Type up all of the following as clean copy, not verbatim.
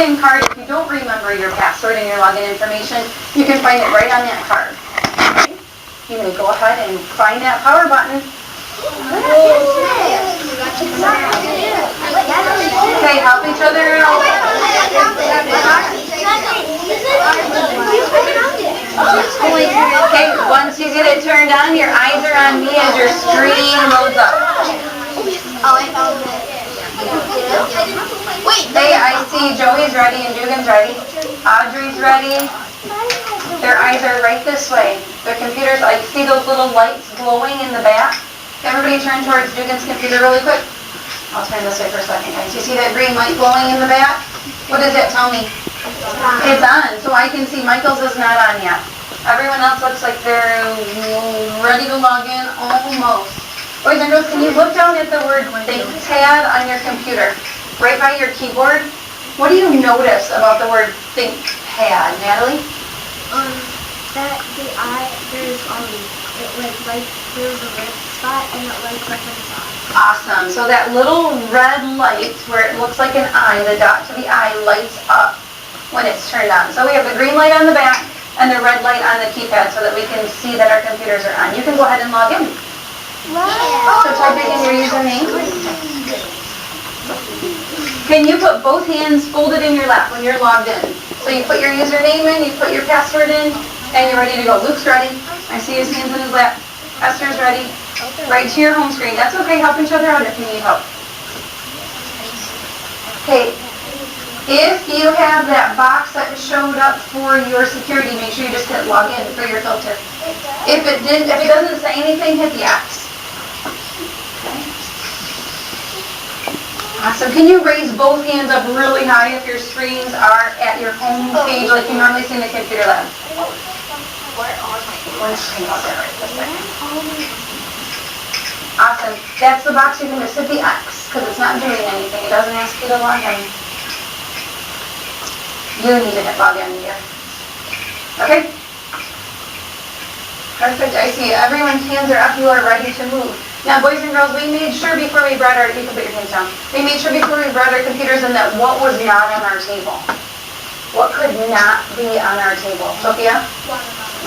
Card, if you don't remember your password and your login information, you can find it right on that card. Okay? You may go ahead and find that power button. Okay, help each other out. Okay, once you get it turned on, your eyes are on me as your screen loads up. Oh, I found it. Wait, Hey, I see Joey's ready and Dugan's ready. Audrey's ready. Their eyes are right this way. Their computers, I see those little lights glowing in the back. Everybody turn towards Dugan's computer really quick. I'll turn this way for a second, guys. You see that green light glowing in the back? What does that tell me? It's on, so I can see Michael's is not on yet. Everyone else looks like they're ready to log in almost. Boys and girls, can you look down at the word ThinkPad on your computer? Right by your keyboard. What do you notice about the word ThinkPad, Natalie? That the eye, there's there's a red spot and it lights up when it's on. Awesome. So that little red light where it looks like an eye, the dot to the eye, lights up when it's turned on. So we have the green light on the back and the red light on the keypad so that we can see that our computers are on. You can go ahead and log in. Wow. So type in your username. Can you put both hands folded in your lap when you're logged in? So you put your username in, you put your password in, and you're ready to go. Luke's ready. I see his hands in his lap. Esther's ready. Right to your home screen. That's okay. Help each other out if you need help. Okay. If you have that box that showed up for your security, make sure you just hit log in for your filter. If it doesn't say anything, hit the X. Awesome. Can you raise both hands up really high if your screens are at your home page like you normally see in the computer lab? One screen, I'll get right this second. Awesome. That's the box. You can just hit the X because it's not doing anything. It doesn't ask you to log in. You need to hit log in here. Okay? Perfect. I see everyone's hands are up. You are ready to move. Now, boys and girls, we made sure before we brought you can put your hands down. We made sure before we brought our computers in that what was not on our table. What could not be on our table? Sophia?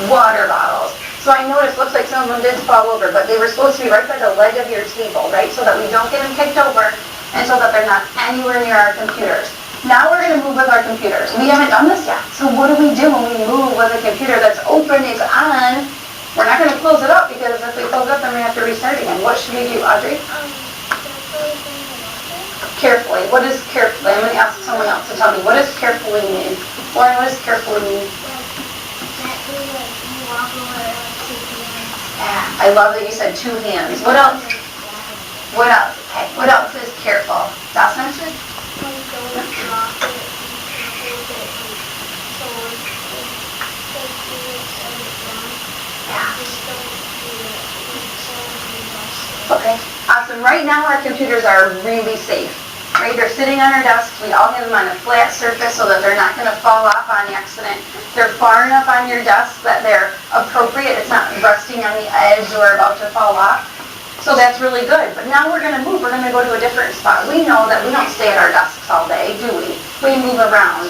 Water bottles. So I noticed, looks like some of them did fall over, but they were supposed to be right by the leg of your table, right? So that we don't get them kicked over and so that they're not anywhere near our computers. Now we're going to move with our computers. We haven't done this yet. So what do we do when we move with a computer that's open, it's on? We're not going to close it up because if we close it up, then we have to restart again. What should we do, Audrey? Carefully. What is carefully? I'm going to ask someone else to tell me. What does carefully mean? Lauren, what does carefully mean? Yeah, I love that you said two hands. What else? What else? Okay. What else is careful? Dawson? Okay, awesome. Right now our computers are really safe. Right, they're sitting on our desks. We all have them on a flat surface so that they're not going to fall off on accident. They're far enough on your desk that they're appropriate. It's not resting on the edge or about to fall off. So that's really good. But now we're going to move. We're going to go to a different spot. We know that we don't stay at our desks all day, do we? We move around.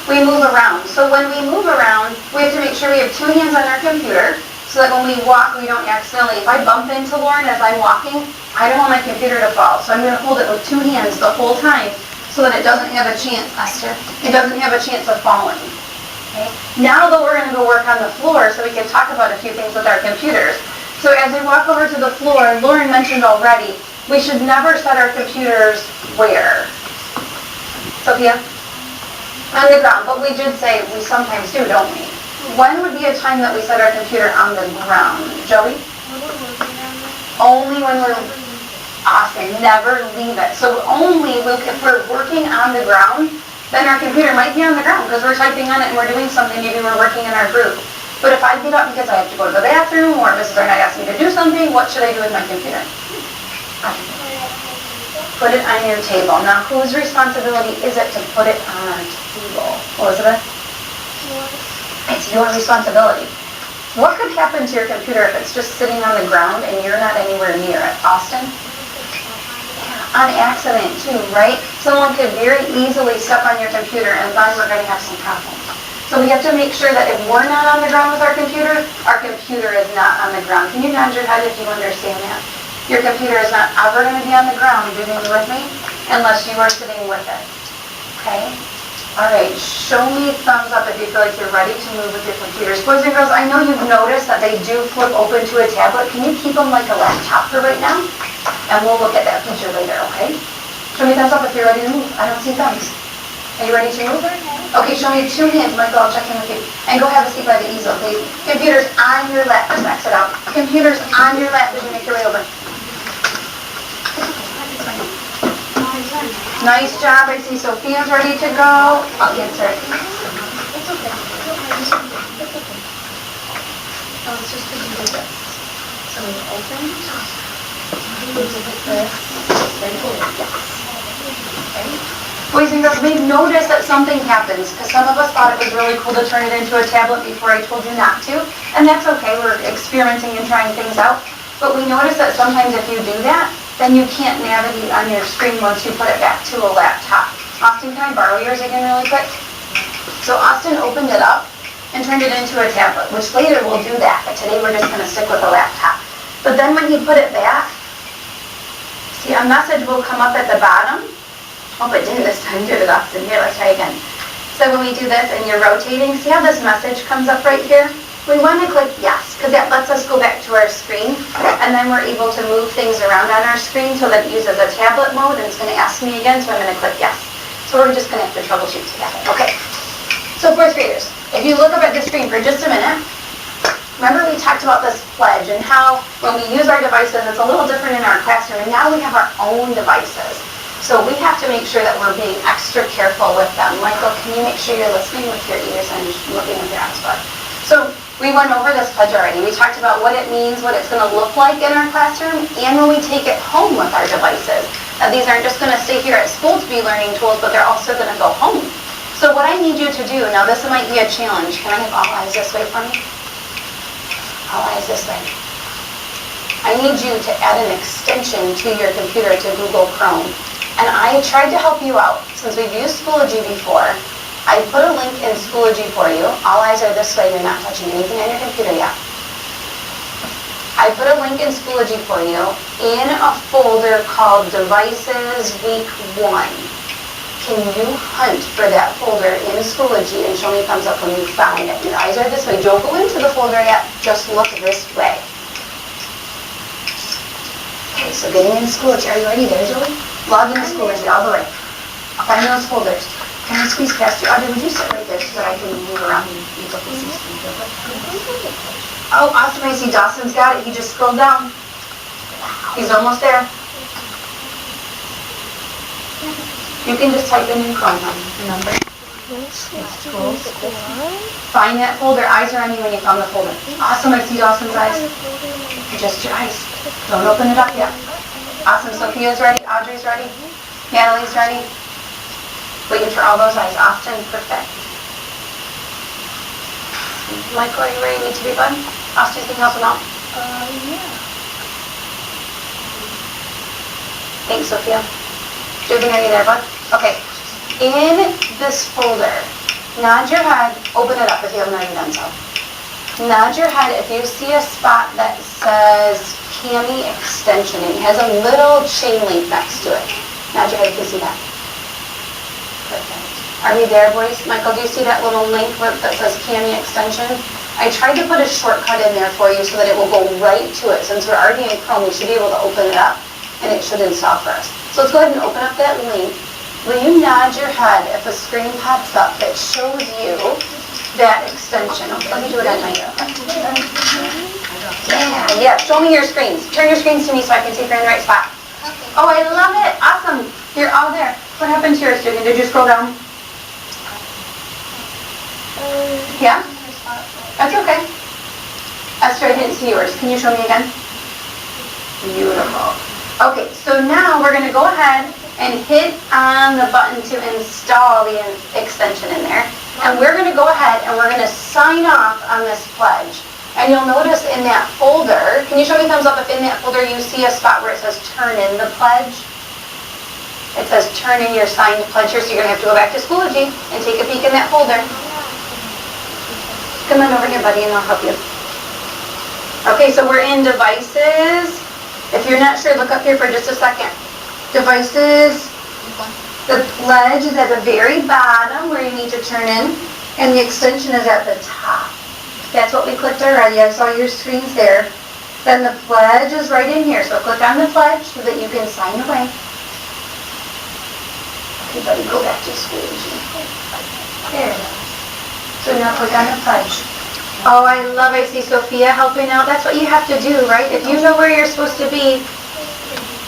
We move around. So when we move around, we have to make sure we have two hands on our computer so that when we walk, we don't accidentally, if I bump into Lauren as I'm walking, I don't want my computer to fall. So I'm going to hold it with two hands the whole time so that it doesn't have a chance, Esther, it doesn't have a chance of falling. Okay? Now though, we're going to go work on the floor so we can talk about a few things with our computers. So as we walk over to the floor, Lauren mentioned already, we should never set our computers where? Sophia? On the ground. But we did say we sometimes do, don't we? When would be a time that we set our computer on the ground? Joey? Only when we're awesome. Never leave it. So only if we're working on the ground, then our computer might be on the ground because we're typing on it and we're doing something. Maybe we're working in our group. But if I get up because I have to go to the bathroom or Mrs. Arnett asked me to do something, what should I do with my computer? Put it on your table. Now, whose responsibility is it to put it on our table? Elizabeth? It's your responsibility. What could happen to your computer if it's just sitting on the ground and you're not anywhere near it? Austin? Yeah. on accident too, right? Someone could very easily step on your computer and then we're going to have some problems. So we have to make sure that if we're not on the ground with our computer is not on the ground. Can you nod your head if you understand that? Your computer is not ever going to be on the ground, do you with me? Unless you are sitting with it. Okay? All right, show me thumbs up if you feel like you're ready to move with your computers. Boys and girls, I know you've noticed that they do flip open to a tablet. Can you keep them like a laptop for right now? And we'll look at that feature later, okay? Show me thumbs up if you're ready to move. I don't see thumbs. Are you ready to move? Okay, show me 2 hands. Michael, I'll check in with you. And go have a seat by the easel, please. Computers on your lap. Just exit out. Computers on your lap as you make your way over. Nice job. I see Sophia's ready to go. I'll answer it. It's okay. It's okay. Oh, it's just because you did this. So we open. You did this. Then pull it. Yes. Okay. Boys and girls, we've noticed that something happens because some of us thought it was really cool to turn it into a tablet before I told you not to. And that's okay. We're experimenting and trying things out. But we notice that sometimes if you do that, then you can't navigate on your screen once you put it back to a laptop. Austin, can I borrow yours again really quick? So Austin opened it up and turned it into a tablet, which later we'll do that, but today we're just going to stick with a laptop. But then when he put it back, see, a message will come up at the bottom. Oh, it didn't this time, did it, Austin? Here, let's try again. So when we do this and you're rotating, see how this message comes up right here? We want to click yes, because that lets us go back to our screen, and then we're able to move things around on our screen so that it uses a tablet mode, and it's going to ask me again, so I'm going to click yes. So we're just going to have to troubleshoot together. Okay, so 4th graders, if you look up at the screen for just a minute, remember we talked about this pledge and how when we use our devices, it's a little different in our classroom, and now we have our own devices. So we have to make sure that we're being extra careful with them. Michael, can you make sure you're listening with your ears and looking with your eyes? So we went over this pledge already. We talked about what it means, what it's going to look like in our classroom, and when we take it home with our devices. These aren't just going to stay here at school to be learning tools, but they're also going to go home. So what I need you to do, now this might be a challenge. Can I have all eyes this way for me? All eyes this way. I need you to add an extension to your computer to Google Chrome. And I tried to help you out. Since we've used Schoology before, I put a link in Schoology for you. All eyes are this way. You're not touching anything on your computer yet. I put a link in Schoology for you in a folder called Devices Week 1. Can you hunt for that folder in Schoology and show me thumbs up when you found it? Your eyes are this way. Don't go into the folder yet. Just look this way. Okay, so getting in Schoology. Are you ready there, Joey? Log into Schoology all the way. Find those folders. Can I squeeze past you? Audrey, would you sit right there so that I can move around and you look and see something? Oh, awesome. I see Dawson's got it. He just scrolled down. He's almost there. You can just type in Chrome, remember? Find that folder. Eyes are on you when you found the folder. Awesome. I see Dawson's eyes. Just your eyes. Don't open it up yet. Awesome. Sophia's ready. Audrey's ready. Natalie's ready. Waiting for all those eyes. Austin, perfect. Michael, are you ready? Need to be bud? Austin, can you help him out? Yeah. Thanks, Sophia. Julian, are you there, bud? Okay. In this folder, nod your head. Open it up if you haven't already done so. Nod your head if you see a spot that says Cami Extension. It has a little chain link next to it. Nod your head if you see that. Perfect. Are we there, boys? Michael, do you see that little link that says Cami Extension? I tried to put a shortcut in there for you so that it will go right to it. Since we're already in Chrome, we should be able to open it up, and it should install for us. So let's go ahead and open up that link. Will you nod your head if a screen pops up that shows you that extension? Okay, let me do it on my ear. Yeah. Show me your screens. Turn your screens to me so I can see if you're in the right spot. Oh, I love it. Awesome. You're all there. What happened to yours, Julian? Did you scroll down? Yeah? That's okay. Esther, I didn't see yours. Can you show me again? Beautiful. Okay, so now we're going to go ahead and hit on the button to install the extension in there. And we're going to go ahead and we're going to sign off on this pledge. And you'll notice in that folder, can you show me thumbs up if in that folder you see a spot where it says turn in the pledge? It says turn in your signed pledge here, so you're going to have to go back to Schoology and take a peek in that folder. Come on over here, buddy, and I'll help you. Okay, so we're in devices. If you're not sure, look up here for just a second. Devices. The pledge is at the very bottom where you need to turn in, and the extension is at the top. That's what we clicked already. I saw your screens there. Then the pledge is right in here, so click on the pledge so that you can sign away. Okay, buddy, go back to Schoology. There it is. So now click on the pledge. Oh, I see Sophia helping out. That's what you have to do, right? If you know where you're supposed to be,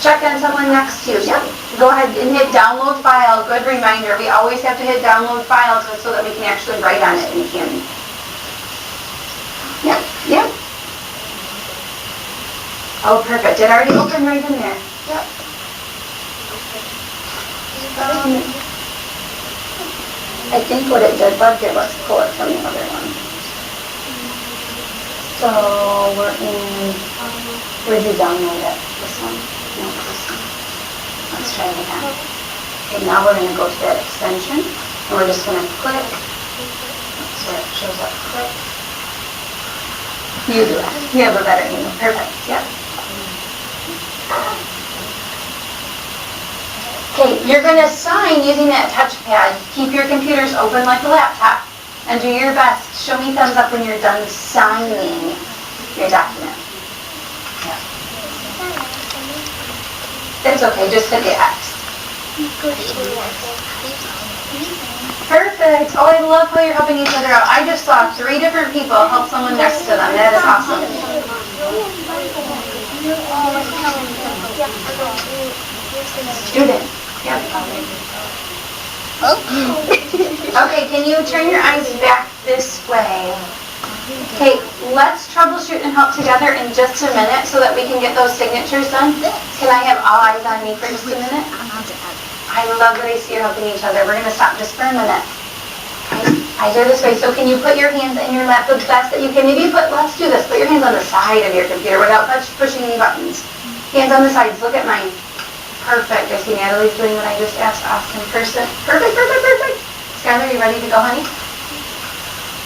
check on someone next to you. Yep. Go ahead and hit download file. Good reminder. We always have to hit download file so that we can actually write on it in Candy. Yep. Oh, perfect. It already opened right in there. Yep. I think what it did, Bud, did was pull it from the other one. So we're in, where'd you download it? This one? No, this one. Let's try it again. Okay, now we're going to go to that extension, and we're just going to click. That's where it shows up, click. You do it. You have a better email. Perfect, yep. Okay, you're going to sign using that touchpad. Keep your computers open like a laptop. And do your best. Show me thumbs up when you're done signing your document. Yeah. It's okay, just hit the X. Perfect. Oh, I love how you're helping each other out. I just saw 3 different people help someone next to them. That is awesome. Student. Yep. Okay, can you turn your eyes back this way? Okay, let's troubleshoot and help together in just a minute so that we can get those signatures done. Can I have all eyes on me for just a minute? I love that I see you helping each other. We're going to stop just for a minute. Okay, eyes are this way. So can you put your hands in your lap the best that you can? Maybe let's do this. Put your hands on the side of your computer without pushing any buttons. Hands on the sides. Look at mine. Perfect. I see Natalie's doing what I just asked. Awesome. Perfect. Skylar, you ready to go, honey?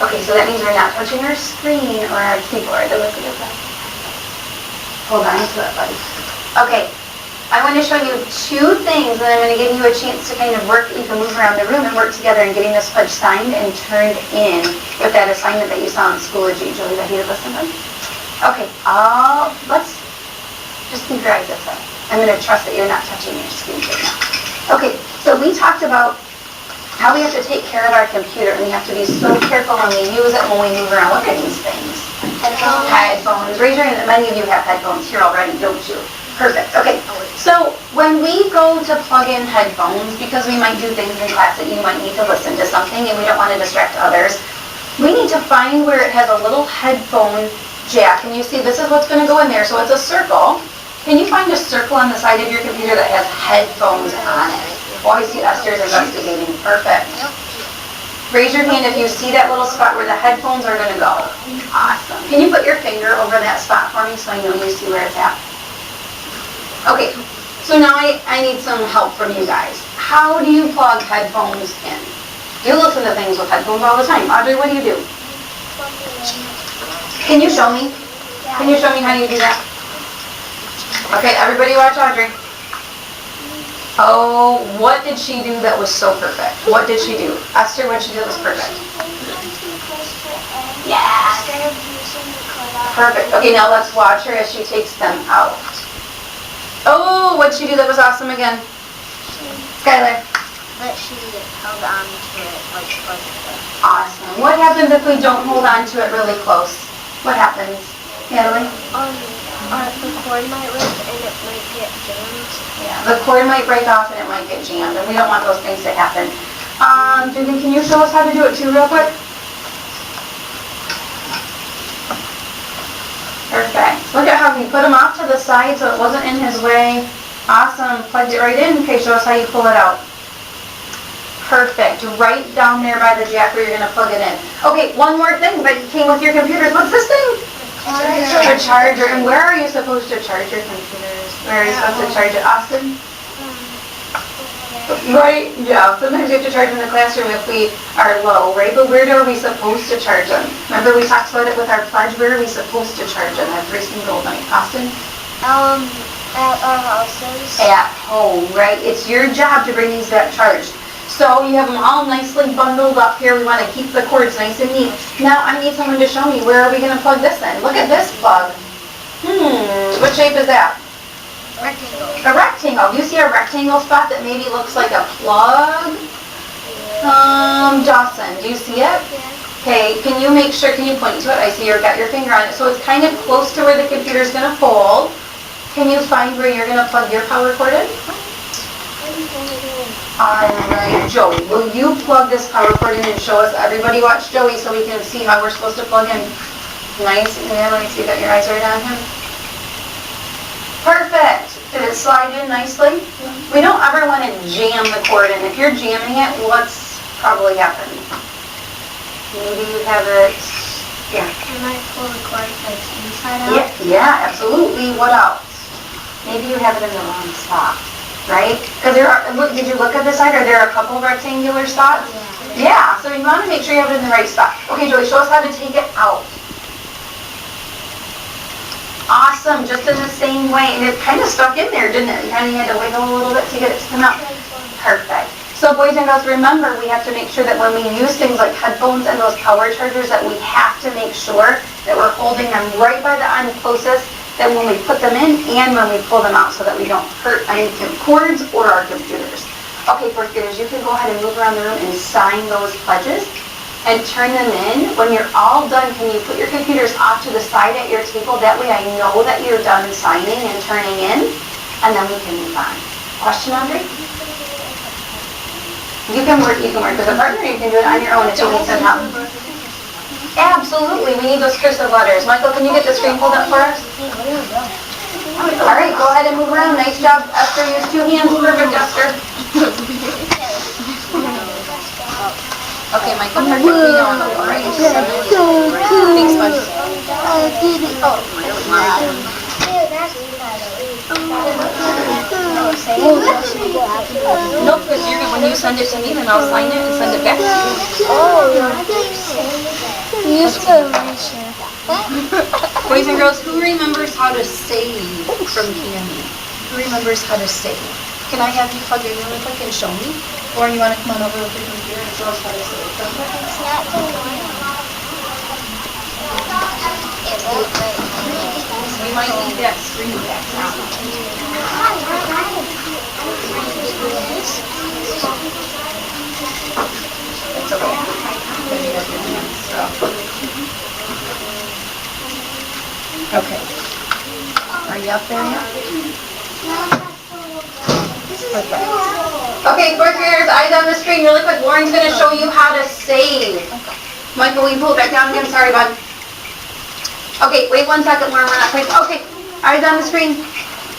Okay, so that means we're not touching our screen or our keyboard. Look at that. Hold on to it, buddy. Okay, I want to show you 2 things, and I'm going to give you a chance to kind of work. You can move around the room and work together in getting this pledge signed and turned in with that assignment that you saw in Schoology. Julie, ready to listen, buddy? Okay, let's just keep your eyes this way. I'm going to trust that you're not touching your screen right now. Okay, so we talked about how we have to take care of our computer, and we have to be so careful when we use it, when we move around. Look at these things. Headphones. Raise your hand. Many of you have headphones here already, don't you? Perfect. Okay, so when we go to plug in headphones, because we might do things in class that you might need to listen to something, and we don't want to distract others, we need to find where it has a little headphone jack. And you see, this is what's going to go in there. So it's a circle. Can you find a circle on the side of your computer that has headphones on it? Oh, I see Esther's investigating. Perfect. Raise your hand if you see that little spot where the headphones are going to go. Awesome. Can you put your finger over that spot for me so I know you see where it's at? Okay, so now I need some help from you guys. How do you plug headphones in? You listen to things with headphones all the time. Audrey, what do you do? Can you show me? Can you show me how you do that? Okay, everybody watch Audrey. Oh, what did she do that was so perfect? What did she do? Esther, what did she do that was perfect? Yes! Perfect. Okay, now let's watch her as she takes them out. Oh, what did she do that was awesome again? Skylar. But she held on to it like Awesome. What happens if we don't hold on to it really close? What happens? Natalie? The cord might rip and it might get jammed. Yeah, the cord might break off and it might get jammed, and we don't want those things to happen. Judy, can you show us how to do it too real quick? Perfect. Look at how he put them off to the side so it wasn't in his way. Awesome. Plugged it right in. Okay, show us how you pull it out. Perfect. Right down there by the jack where you're going to plug it in. Okay, one more thing that came with your computers. What's this thing? A charger. And where are you supposed to charge your computers? Where are you supposed to charge it, Austin? Right, yeah, sometimes we have to charge them in the classroom if we are low, right? But where are we supposed to charge them? Remember we talked about it with our pledge, where are we supposed to charge them every single night? Austin? At our houses. At home, right? It's your job to bring these back charged. So you have them all nicely bundled up here. We want to keep the cords nice and neat. Now I need someone to show me, where are we going to plug this in? Look at this plug. What shape is that? Rectangle. A rectangle. Do you see a rectangle spot that maybe looks like a plug? Dawson, do you see it? Okay, can you make sure, can you point to it? I see you've got your finger on it. So it's kind of close to where the computer's going to fold. Can you find where you're going to plug your power cord in? Alright, Joey, will you plug this power cord in and show us? Everybody watch Joey so we can see how we're supposed to plug in. Nice, yeah, let me see, you got your eyes right on him. Perfect. Did it slide in nicely? We don't ever want to jam the cord in. If you're jamming it, what's probably happened? Maybe you have it, yeah. I might pull the cord like inside out. Yeah, absolutely. What else? Maybe you have it in the wrong spot, right? Because did you look at the side? Are there a couple rectangular spots? Yeah, so you want to make sure you have it in the right spot. Okay, Joey, show us how to take it out. Awesome, just in the same way. And it kind of stuck in there, didn't it? You kind of had to wiggle a little bit to get it to come out. Perfect. So boys and girls, remember, we have to make sure that when we use things like headphones and those power chargers, that we have to make sure that we're holding them right by the end closest, that when we put them in and when we pull them out, so that we don't hurt any cords or our computers. Okay, fourth graders, you can go ahead and move around the room and sign those pledges and turn them in. When you're all done, can you put your computers off to the side at your table? That way I know that you're done signing and turning in, and then we can move on. Question, Audrey? You can work with a partner, you can do it on your own if you need some help. Absolutely, we need those cursive letters. Michael, can you get the screen pulled up for us? All right, go ahead and move around. Nice job, Esther. Use two hands. Perfect, Esther. Okay, Michael, perfectly normal. All right, thanks, bud. Nope, because when you send it to me, then I'll sign it and send it back to you. Boys and girls, who remembers how to save from Cammy? Who remembers how to save? Can I have you plug in really quick and show me? Lauren, you want to come on over with your computer and show us how to save? We might need that screen back now. It's okay. Okay. Are you up there yet? Perfect. Okay, fourth graders, eyes on the screen really quick. Lauren's going to show you how to save. Michael, will you pull it back down again? Sorry, bud. Okay, wait 1 second, Lauren. We're not quick. Okay, eyes on the screen.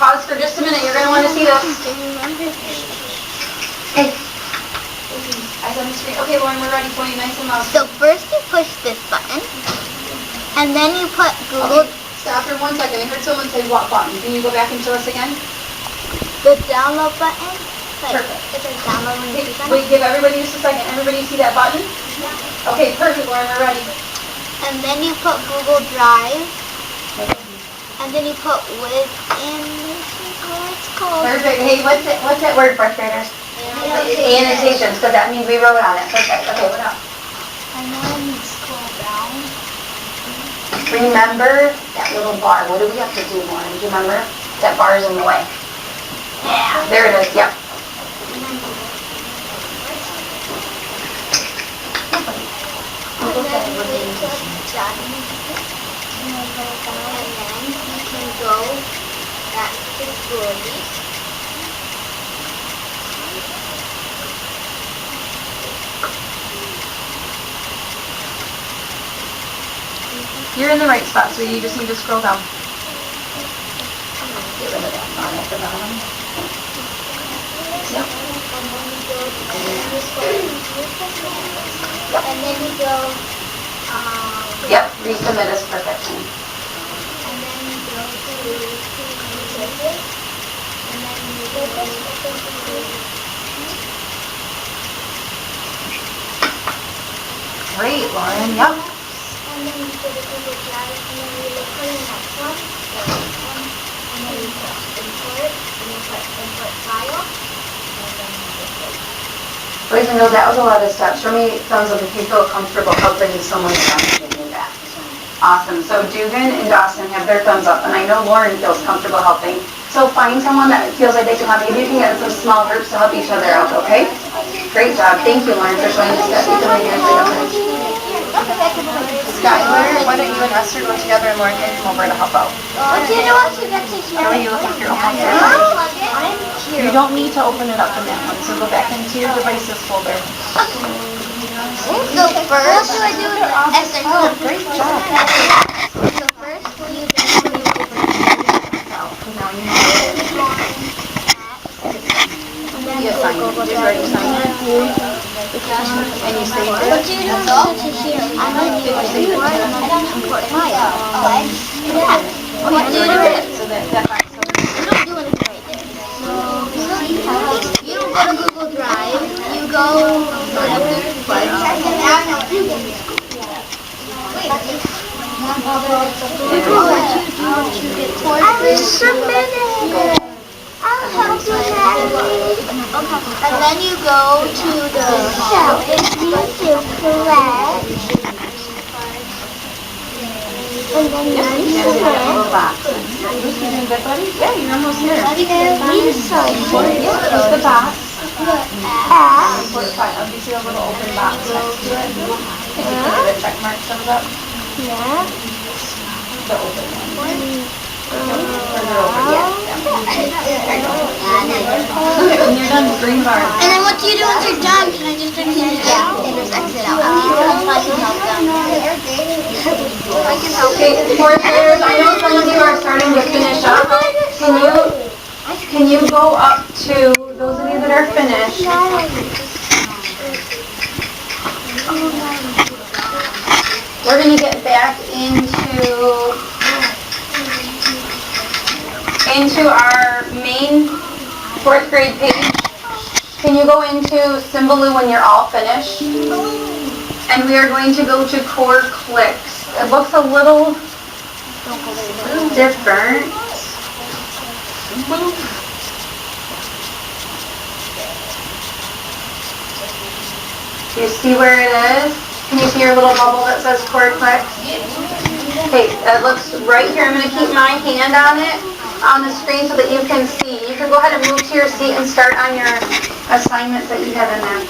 Pause for just a minute. You're going to want to see this. Hey. Eyes on the screen. Okay, Lauren, we're ready for you. Nice and loud. So first you push this button, and then you put Google. Okay, stop for 1 second. I heard someone say what button. Can you go back and show us again? The download button. Perfect. It's a download when you Okay, wait, give everybody just a second. Everybody see that button? Yeah. Okay, perfect, Lauren. We're ready. And then you put Google Drive. And then you put within. This is what it's called. Perfect. Hey, what's that word, fourth graders? Annotations, because that means we wrote on it. Perfect. Okay, what else? And then you scroll down. Remember that little bar. What do we have to do, Lauren? Do you remember? That bar is in the way. Yeah, there it is. Yep. And then you click done. And then you can go back to stories. You're in the right spot, so you just need to scroll down. Get rid of that line at the bottom. Yep. And then you go, Yep, resubmit is perfect. and then you go to places, and then you go to Great, Lauren. Yep. And then you put it in the jar, and then you look for the next one. And then you put import, and you put import file. And then you just like, Boys and girls, that was a lot of steps. Show me thumbs up if you feel comfortable helping someone down in that. Awesome. So Dugan and Dawson have their thumbs up, and I know Lauren feels comfortable helping. So find someone that feels like they can help. Maybe you can get some small groups to help each other out, okay? Great job. Thank you, Lauren, for showing us that. You can leave your Skylar, why don't you and Esther go together and Lauren can come over to help out? what do you do once you get to here? Are you looking for your own I'm here. You don't need to open it up in that one, so go back into your devices folder. So first, what do I do with Esther? Oh, great job. So first, you open it. Now you know. You assign it. Did you already sign it? And you saved it? What do you do to here? I'm going to import file. What do you do? So that box You don't do anything right there. So, you don't go to Google Drive. You go whatever. I was submitted. I'll help you, Natalie. And then you go to the shop and you select. And then you select. You doing good, buddy? Yeah, you're almost there. And we select. Use the box. Add. Import file. Do you see a little open box next to it? If you can get a check mark comes up. Yeah. The open one. Further over. Yeah. When you're done, green bar. And then what do you do once you're done? Can I just turn it down and just exit out? I can help them. I can help Okay, fourth graders, I know some of you are starting to finish up. Can you go up to those of you that are finished? We're going to get back into our main fourth grade page. Can you go into Symbaloo when you're all finished? And we are going to go to core clicks. It looks a little different. Do you see where it is? Can you see your little bubble that says core clicks? Okay, that looks right here. I'm going to keep my hand on it on the screen so that you can see. You can go ahead and move to your seat and start on your assignments that you have in there.